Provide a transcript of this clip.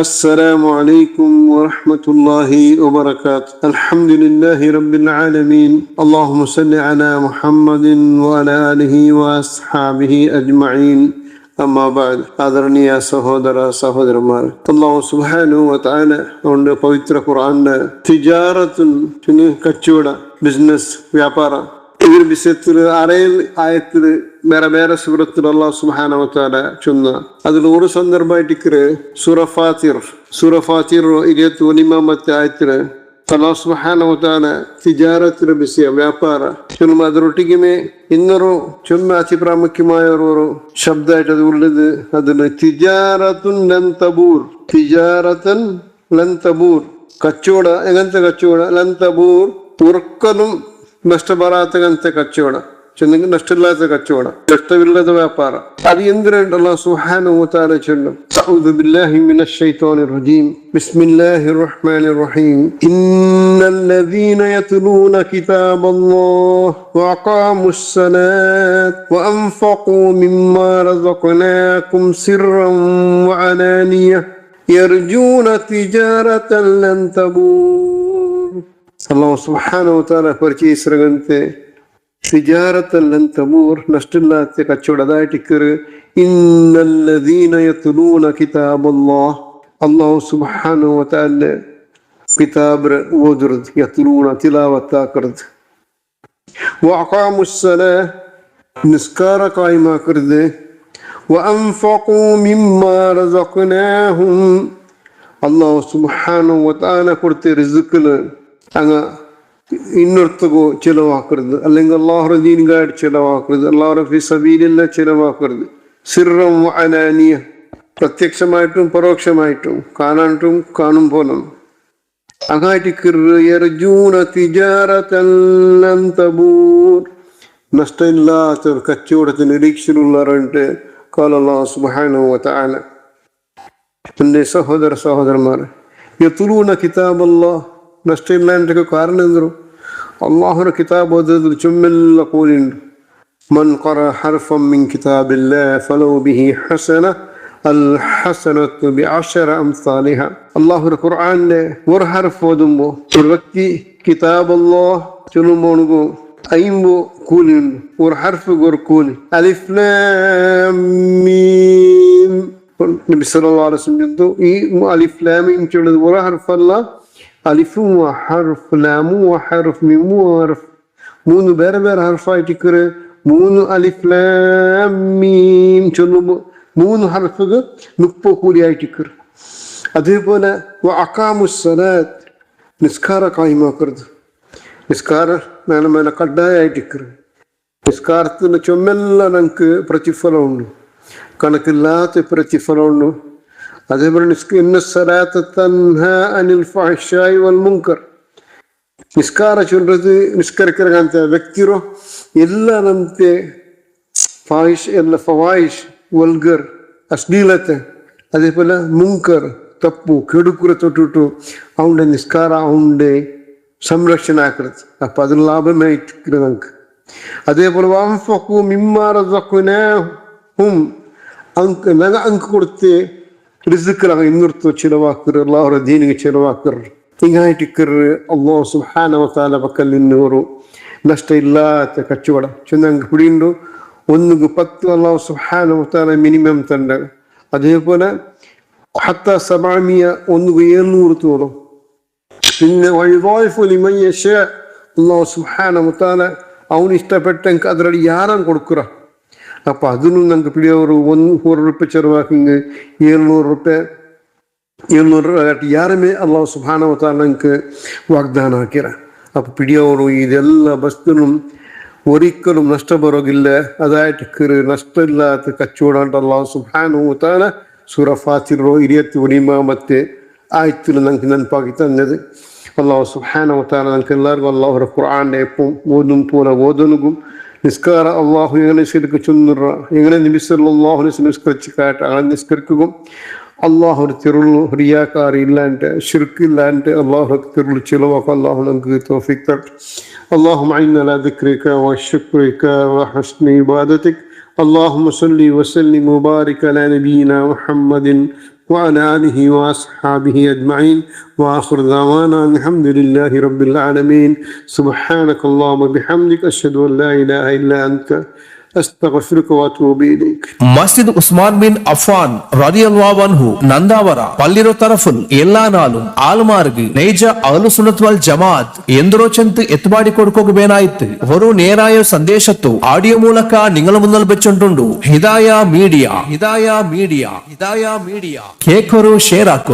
السلام عليكم ورحمة الله وبركاته. الحمد لله رب العالمين. اللهم صل على محمد وعلى آله وأصحابه أجمعين. أما بعد. ആദരണീയ സഹോദരന്മാർ, അല്ലാഹു സുബ്ഹാനഹു വ തആല അവന്റെ പവിത്ര ഖുർആനിൽ തിജാറത്തുൻ കച്ചവട ബിസിനസ് വ്യാപാര ഇതിന്റെ വിഷയത്തിൽ ആയത്തിൽ ಬೇರೆ ಸೂರത്തിൽ അല്ലാഹു സുബ്ഹാനഹു വ തആല ചൊന്ന അതിൽ ഒരു സന്ദർഭമായിട്ട് സൂറ ഫാത്തിർ 21 ആയത്തിൽ അല്ലാഹു സുബ്ഹാനഹു വ തആല തിജാറത്തിന്റെ വിഷയ വ്യാപാರ ಅದರೊಟ್ಟಿಗೆ ಇನ್ನೊರು ಅತಿ ಪ್ರಾಮುಖ್ಯമായ ഒരു ശബ്ദമായിട്ട് അത് ഉള്ളത് അതിന് തിജാറത്തുൻ ലൻ തബൂർ കച്ചവട എങ്ങനത്തെ കച്ചവട ലൻ തബൂർ ഒരിക്കലും നഷ്ടപ്പെടാത്തങ്ങനത്തെ കച്ചവട ചെന്നെങ്കിൽ നഷ്ടമില്ലാത്ത കച്ചവടം, നഷ്ടമില്ലാത്ത വ്യാപാരം. അത് എന്തിനായിട്ട് അല്ലാഹു സുബ്ഹാനഹു വ തആല ചൊല്ലും? അഊദു ബില്ലാഹി മിനശ് ശൈത്വാനിർ റജീം. ബിസ്മില്ലാഹിർ റഹ്മാനിർ റഹീം. ഇന്നല്ലദീന യത്ലൂന കിതാബല്ലാഹി വഅഖാമുസ് സലാത്ത വഅൻഫഖൂ മിമ്മാ റസഖ്നാകും സിർറൻ വഅലാനിയ യർജൂന തിജാറതൻ ലൻ തബൂർ. അല്ലാഹു സുബ്ഹാനഹു വ തആല പരിചയിച്ചരകಂತೆ തിജാറത്തൻ ലൻ തബൂർ നഷ്ടമില്ലാത്ത കച്ചവടമായിട്ട് ഇന്നല്ലദീന യത്ലൂന കിതാബല്ലാഹ് അല്ലാഹു സുബ്ഹാനഹു വ തആല കിതാബ് ഓതുறது യത്ലൂന തിലാവത്താക്കുന്നത് വഅഖാമുസ് സലാഹ് നിസ്കാര കായിമാക്കുന്നത് വഅൻഫഖൂ മിമ്മാ റസഖ്നാഹും അല്ലാഹു സുബ്ഹാനഹു വ തആല കൊടുത്ത റിസ്ഖിൽ അങ്ങ് ಇನ್ನೊರ್ತಗೂ ചെലവാക്കരുത്, അല്ലെങ്കിൽ അല്ലാഹുവിന്റെ ദീനിനായിട്ട് ചെലവാക്കരുത്, അല്ലാഹുവിന്റെ ഫീ സബീലില്ലാഹ് ചെലവാക്കരുത്. സിർറൻ വഅലാനിയ പ്രത്യക്ഷമായിട്ടും പരോക്ഷമായിട്ടും കാണാനും കാണും പോലെ അങ്ങായിട്ട് യർജൂന തിജാറതൻ ലൻ തബൂർ നഷ്ടമില്ലാത്ത ഒരു കച്ചവടത്തിന് നിരീക്ഷണമുള്ളവരുണ്ട്. ഖാല അല്ലാഹു സുബ്ഹാനഹു വ തആല. എൻ്റെ സഹോദരന്മാരെ, യത്ലൂന കിതാബല്ലാഹ് നഷ്ടമില്ലാണ്ടൊക്കെ കാരണം എന്തൊരു അള്ളാഹുവിന്റെ കിതാബ് ഓതുന്നതിൽ ചുമ്മെല്ല കൂലിയുണ്ട്. മൻ ഖറഅ ഹർഫൻ മിൻ കിതാബില്ലാഹി ഫലഹു ബിഹി ഹസന അൽ ഹസനതു ബിഅശറ അംസാലിഹ. അള്ളാഹുവിന്റെ ഖുർആനിലെ ഒരു ഹർഫ് ഓതുമ്പോൾ ഒരു വ്യക്തി കിതാബ് അല്ലാഹ് ചൊല്ലുമ്പോൾ 50 കൂലിയുണ്ട്. ഒരു ഹർഫ് ഒരു കൂലി. അലിഫ് ലാം മീം നബി സല്ലല്ലാഹു അലൈഹി വസല്ലം ഈ അലിഫ് ലാം മീം ചൊല്ലുന്നത് ഒരു ഹർഫല്ല, അലിഫും ഹർഫ് ലാമും ഹർഫ് മീമും ഹർഫ് മൂന്ന് വേറെ വേറെ ഹർഫായിട്ട് 3 അലിഫ് ലാം മീം ചൊല്ലുമ്പോൾ 3 ഹർഫുകൾ 30 കൂലിയായിട്ട്. അതേപോലെ വഅഖാമുസ് സലാത്ത് നിസ്കാര കായിമാക്കരുത്. നിസ്കാരം മേലെ കഡായായിട്ട് നിസ്കാരത്തിന് ചുമ്മെല്ലാം നമുക്ക് പ്രതിഫലമുണ്ട്, കണക്കില്ലാത്ത പ്രതിഫലമുണ്ട്. അതേപോലെ നിസ്കാര ചൊല്ലത് നിസ്കരിക്കಂತ ವ್ಯಕ್ತಿರು ಎಲ್ಲ ನಮ್ತೆ ಫಾಹಿಶ್ ಎಲ್ಲ ಫವಾಹಿಶ್ ವಲ್ಗರ್ ಅಶ್ಲೀಲತೆ അതേപോലെ മുങ്കർ തപ്പു കെടുക്കുറ തൊട്ടിട്ടു അവന്റെ നിസ്കാര അവന്റെ സംരക്ഷണ ആക്കരുത്. അപ്പൊ അതിന് ലാഭമായിട്ട് നമുക്ക്. അതേപോലെ വഅൻഫഖൂ മിമ്മാ റസഖ്നാഹും അങ്ക് കൊടുത്ത് റിസ്ഖിലാണ് ಇನ್ನೊರ್ತು ചിലവാക്കർ, അല്ലാഹുവിന്റെ ദീനിಗೆ ചിലവാക്കർ. ಹಿಂಗಾയിട്ട് അല്ലാഹു സുബ്ഹാനഹു വ തആല പക്കൽ നിന്നൊരു നഷ്ടമില്ലാത്ത കച്ചവടം ചെന്നങ്ങ് പിടിയുണ്ട്. 1 അല്ലാഹു സുബ്ഹാനഹു വ തആല മിനിമം തന്നെ. അതേപോലെ ഹത്താ 700 700 തോറും പിന്നെ വയുദായിഫു ലിമൻ യശാ അല്ലാഹു സുബ്ഹാനഹു വ തആല അവന് ഇഷ്ടപ്പെട്ടെങ്കിൽ അതിലൂടെ യാറാൻ കൊടുക്കുക. അപ്പൊ അതിനും നമുക്ക് പിടിയವರು 100 ರೂಪಾಯಿ ചെലവാക്കിங்க 700 ರೂಪಾಯಿ ಯಾರಮೇ ಅಲ್ಲಾಹು ಸುಬ್ಹಾನಹು ವ ತಆಲ നമുക്ക് വാഗ്ദാനം ആക്കിರ. അപ്പൊ പിടിയವರು ಇದೆಲ್ಲ ವಸ್ತುനും ഒരിക്കലും നഷ്ടപ്പെടില്ല. അതായിട്ട് നഷ്ടമില്ലാത്ത കച്ചവടം അല്ലാഹു സുബ്ഹാനഹു ವ തആല സൂറ ഫാത്തിർ 21 ആയത്തിൽ നമുക്ക് ನೆನಪಾಗಿ തന്നത്. അല്ലാഹു സുബ്ഹാനഹു ವ തആല നമുക്ക് എല്ലാവർക്കും അല്ലാഹുവിന്റെ ഖുർആനെ ഓതുന്നതും നിസ്കാര അള്ളാഹു എങ്ങനെ ശരിക്ക് ചൊന്നുറ എങ്ങനെ നബി സല്ലല്ലാഹു അലൈഹി വസല്ലം നിസ്കരിച്ചിട്ട് അങ്ങനെ നിസ്കരിക്കുകയും അള്ളാഹുവിന്റെ തിരുൾ റിയാക്കാർ ഇല്ലാണ്ട് ശിർക്ക് ഇല്ലാണ്ട് അള്ളാഹുവിന്റെ തിരുൾ ചിലവാക്കാൻ അള്ളാഹു നമുക്ക് തൗഫീഖ് തരട്ടെ. اللهم أعنا على ذكرك وشكرك وحسن عبادتك. اللهم صل وسلم وبارك على نبينا محمد وعلى آله وأصحابه أجمعين وآخر دعوانا الحمد لله رب العالمين سبحانك اللهم وبحمدك أشهد أن لا إله إلا أنت أستغفرك وأتوب إليك. மஸ்ஜித் உஸ்மான் பின் அஃபான் ரலியல்லாஹு அன்ஹு நந்தாவர பள்ளிரோ தரஃபுல் ಎಲ್ಲಾ ನಾಳು ಆಲ್ಮಾರ್ಗ್ ನೈಜ ಅಹ್ಲು ಸುನ್ನತ್ ವಲ್ ಜಮಾತ್ ಎಂದರೋಚಂತ ಎತ್ತುಬಾಡಿ ಕೊಡ್ಕೋಗಬೇನಾಯಿತು ಹೊರು ನೇರಾಯ ಸಂದೇಶತ್ತು ಆಡಿಯೋ ಮೂಲಕ ನಿಂಗಳ ಮುನ್ನಲ್ ಬೆಚ್ಚುಂಟುಂಡು ಹಿದಾಯ ಮೀಡಿಯಾ ಕೇಕ್ ಹೊರು ಶೇರ್ ಹಾಕು.